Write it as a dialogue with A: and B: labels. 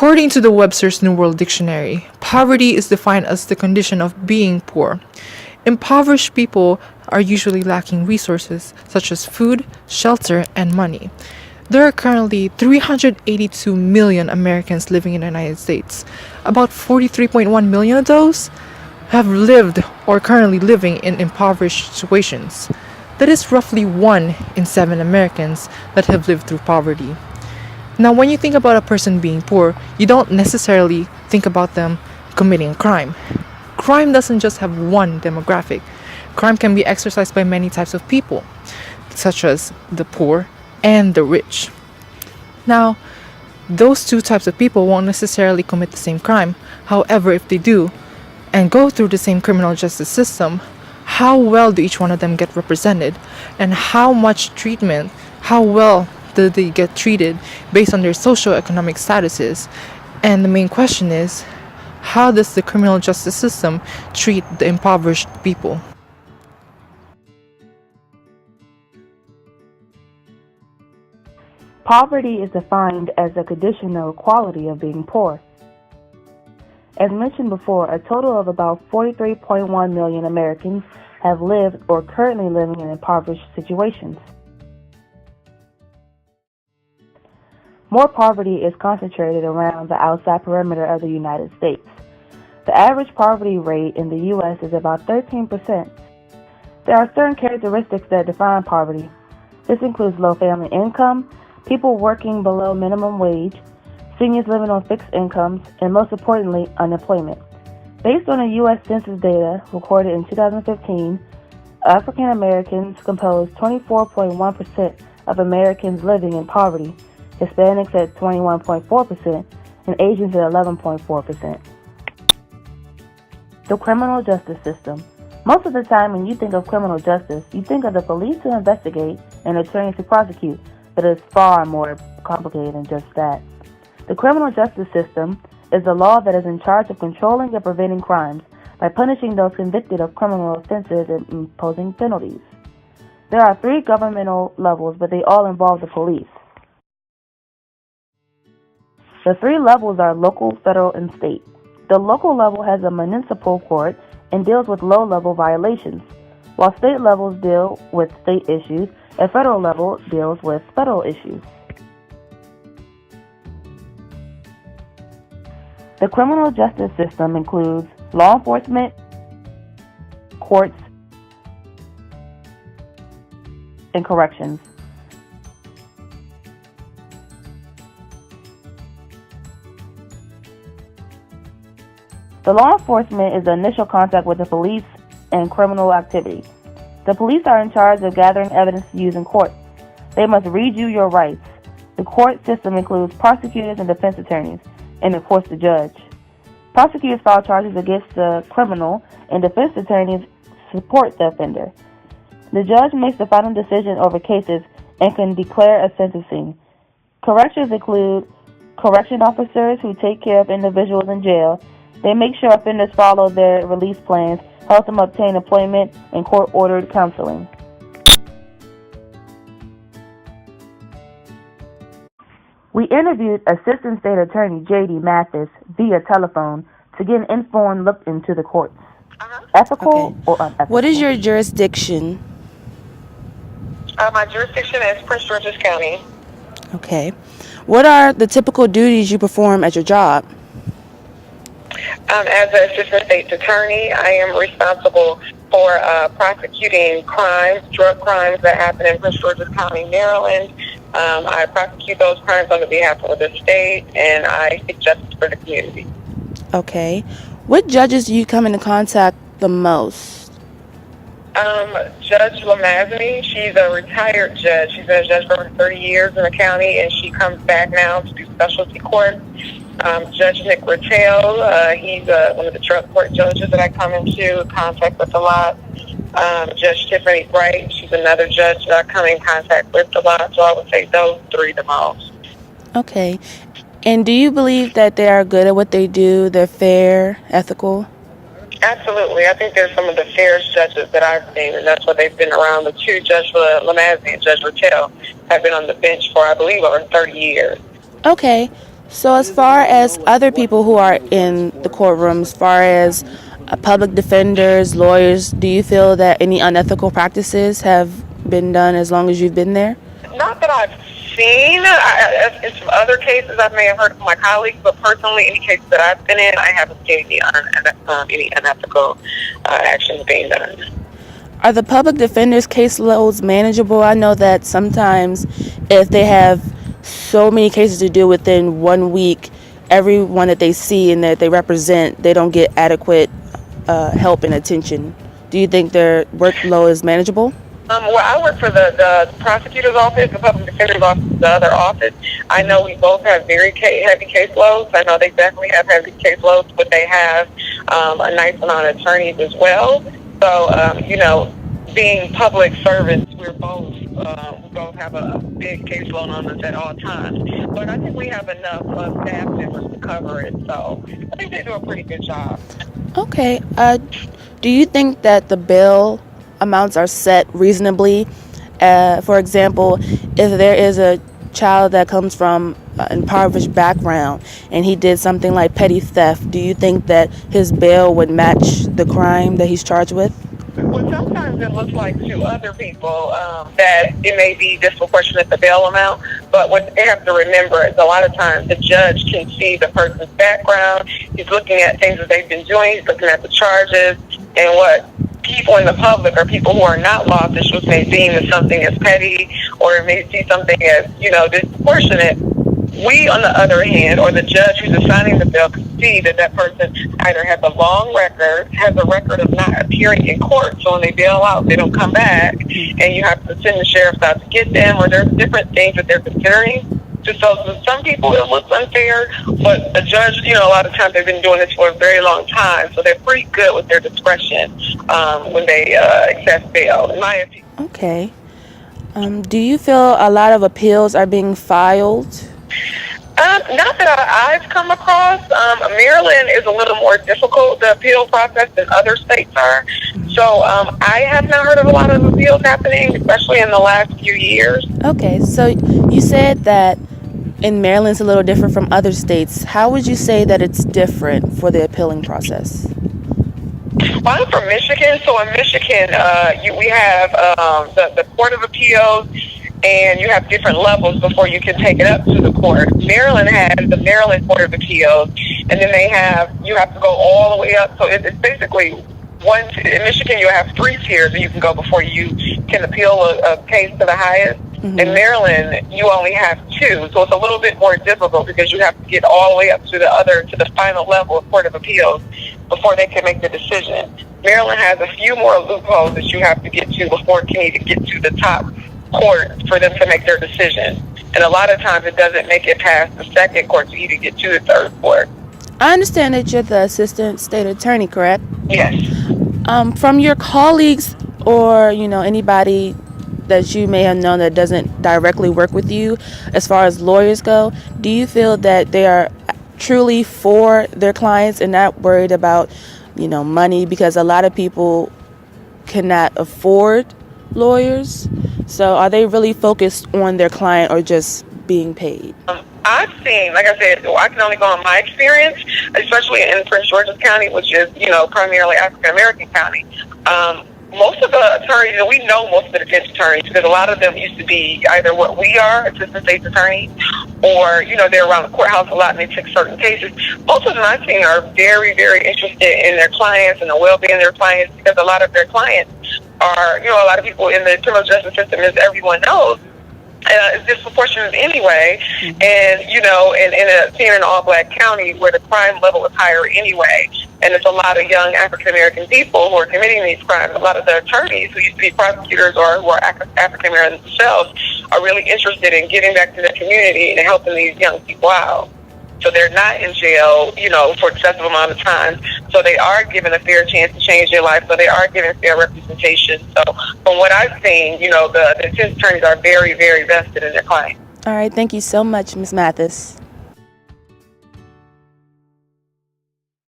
A: According to the Webster's New World Dictionary, poverty is defined as the condition of being poor. Impoverished people are usually lacking resources such as food, shelter, and money. There are currently 382 million Americans living in the United States. About 43.1 million of those have lived or currently living in impoverished situations. That is roughly 1 in 7 Americans that have lived through poverty. Now, when you think about a person being poor, you don't necessarily think about them committing a crime. Crime doesn't just have one demographic. Crime can be exercised by many types of people, such as the poor and the rich. Now, those two types of people won't necessarily commit the same crime. However, if they do and go through the same criminal justice system, how well do each one of them get represented, and how much treatment, how well do they get treated based on their socioeconomic statuses? And the main question is, how does the criminal justice system treat the impoverished people?
B: Poverty is defined as a condition or quality of being poor. As mentioned before, a total of about 43.1 million Americans have lived or currently living in impoverished situations. More poverty is concentrated around the outside perimeter of the United States. The average poverty rate in the U.S. is about 13%. There are certain characteristics that define poverty. This includes low family income, people working below minimum wage, seniors living on fixed incomes, and most importantly, unemployment. Based on the U.S. Census data recorded in 2015, African Americans compose 24.1% of Americans living in poverty, Hispanics at 21.4%, and Asians at 11.4%. The criminal justice system. Most of the time when you think of criminal justice, you think of the police to investigate and attorneys to prosecute, but it's far more complicated than just that. The criminal justice system is the law that is in charge of controlling and preventing crimes by punishing those convicted of criminal offenses and imposing penalties. There are 3 governmental levels, but they all involve the police. The 3 levels are local, federal, and state. The local level has a municipal court and deals with low-level violations, while state levels deal with state issues and federal level deals with federal issues. The criminal justice system includes law enforcement, courts, and corrections. The law enforcement is the initial contact with the police and criminal activity. The police are in charge of gathering evidence to use in court. They must read you your rights. The court system includes prosecutors and defense attorneys, and of course the judge. Prosecutors file charges against the criminal, and defense attorneys support the offender. The judge makes the final decision over cases and can declare a sentencing. Corrections include correction officers who take care of individuals in jail. They make sure offenders follow their release plans, help them obtain employment, and court-ordered counseling. We interviewed Assistant State Attorney J.D. Mathis via telephone to get an informed look into the courts. Ethical or unethical?
C: What is your jurisdiction?
D: My jurisdiction is Prince George's County.
C: Okay. What are the typical duties you perform at your job?
D: As an assistant state attorney, I am responsible for prosecuting crimes, drug crimes that happen in Prince George's County, Maryland. I prosecute those crimes on behalf of the state, and I seek justice for the community.
C: Okay. What judges do you come into contact the most?
D: Judge Lamazny, she's a retired judge. She's been a judge for over 30 years in the county, and she comes back now to do specialty court. Judge Nick Rattel, he's one of the drug court judges that I come into contact with a lot. Judge Tiffany Bright, she's another judge that I come in contact with a lot, so I would say those 3 the most.
C: Okay. And do you believe that they are good at what they do? They're fair, ethical?
D: Absolutely. I think they're some of the fairest judges that I've seen, and that's why they've been around. The 2, Judge Lamazny and Judge Rattel, have been on the bench for, I believe, over 30 years.
C: Okay. So, as far as other people who are in the courtroom, as far as public defenders, lawyers, do you feel that any unethical practices have been done as long as you've been there?
D: Not that I've seen. In some other cases, I may have heard from my colleagues, but personally, any cases that I've been in, I haven't seen any unethical actions being done.
C: Are the public defenders' caseloads manageable? I know that sometimes if they have so many cases to do within 1 week, everyone that they see and that they represent, they don't get adequate help and attention. Do you think their workload is manageable?
D: Well, I work for the prosecutor's office, the public defender's office, the other office. I know we both have very heavy caseloads. I know they definitely have heavy caseloads, but they have a nice amount of attorneys as well. So, being public servants, we both have a big caseload on us at all times. But I think we have enough staff members to cover it. So I think they do a pretty good job.
C: Okay. Do you think that the bail amounts are set reasonably? For example, if there is a child that comes from an impoverished background and he did something like petty theft, do you think that his bail would match the crime that he's charged with?
D: Well, sometimes it looks like to other people that it may be disproportionate the bail amount, but what they have to remember is a lot of times the judge can see the person's background. He's looking at things that they've been doing. He's looking at the charges and what people in the public or people who are not law officials may deem as something as petty or may see something as, disproportionate. We, on the other hand, or the judge who's assigning the bail, can see that that person either has a long record, has a record of not appearing in court, so when they bail out, they don't come back, and you have to send the sheriff out to get them, or there's different things that they're considering. So to some people, it looks unfair, but the judge, a lot of times they've been doing this for a very long time, so they're pretty good with their discretion when they accept bail, in my opinion.
C: Okay. Do you feel a lot of appeals are being filed?
D: Not that I've come across. Maryland is a little more difficult, the appeal process, than other states are. So I have not heard of a lot of appeals happening, especially in the last few years.
C: Okay, so you said that in Maryland it's a little different from other states. How would you say that it's different for the appealing process?
D: Well, I'm from Michigan, so in Michigan we have the Court of Appeals, and you have different levels before you can take it up to the court. Maryland has the Maryland Court of Appeals, and then you have to go all the way up. So it's basically in Michigan you have 3 tiers that you can go before you can appeal a case to the highest. Mm-hmm. In Maryland, you only have 2, so it's a little bit more difficult because you have to get all the way up to the final level of Court of Appeals before they can make the decision. Maryland has a few more loopholes that you have to get to before it can even get to the top court for them to make their decision. And a lot of times it doesn't make it past the second court to even get to the third court.
C: I understand that you're the assistant state attorney, correct?
D: Yes.
C: From your colleagues or, anybody that you may have known that doesn't directly work with you, as far as lawyers go, do you feel that they are truly for their clients and not worried about, money? Because a lot of people cannot afford lawyers. So are they really focused on their client or just being paid?
D: I've seen, like I said, I can only go on my experience, especially in Prince George's County, which is, primarily African-American county. Most of the attorneys, and we know most of the defense attorneys, because a lot of them used to be either what we are, assistant state's attorneys, or, they're around the courthouse a lot and they take certain cases. Most of them I've seen are very, very interested in their clients and the well-being of their clients, because a lot of their clients are, a lot of people in the criminal justice system, as everyone knows, is disproportionate anyway. Mm-hmm. And, seeing an all-black county where the crime level is higher anyway, and there's a lot of young African-American people who are committing these crimes, a lot of the attorneys who used to be prosecutors or who are African-American themselves are really interested in getting back to the community and helping these young people out. So they're not in jail, for excessive amount of time. So they are given a fair chance to change their life. So they are given fair representation. So from what I've seen, the defense attorneys are very, very vested in their clients.
C: All right. Thank you so much, Ms. Mathis.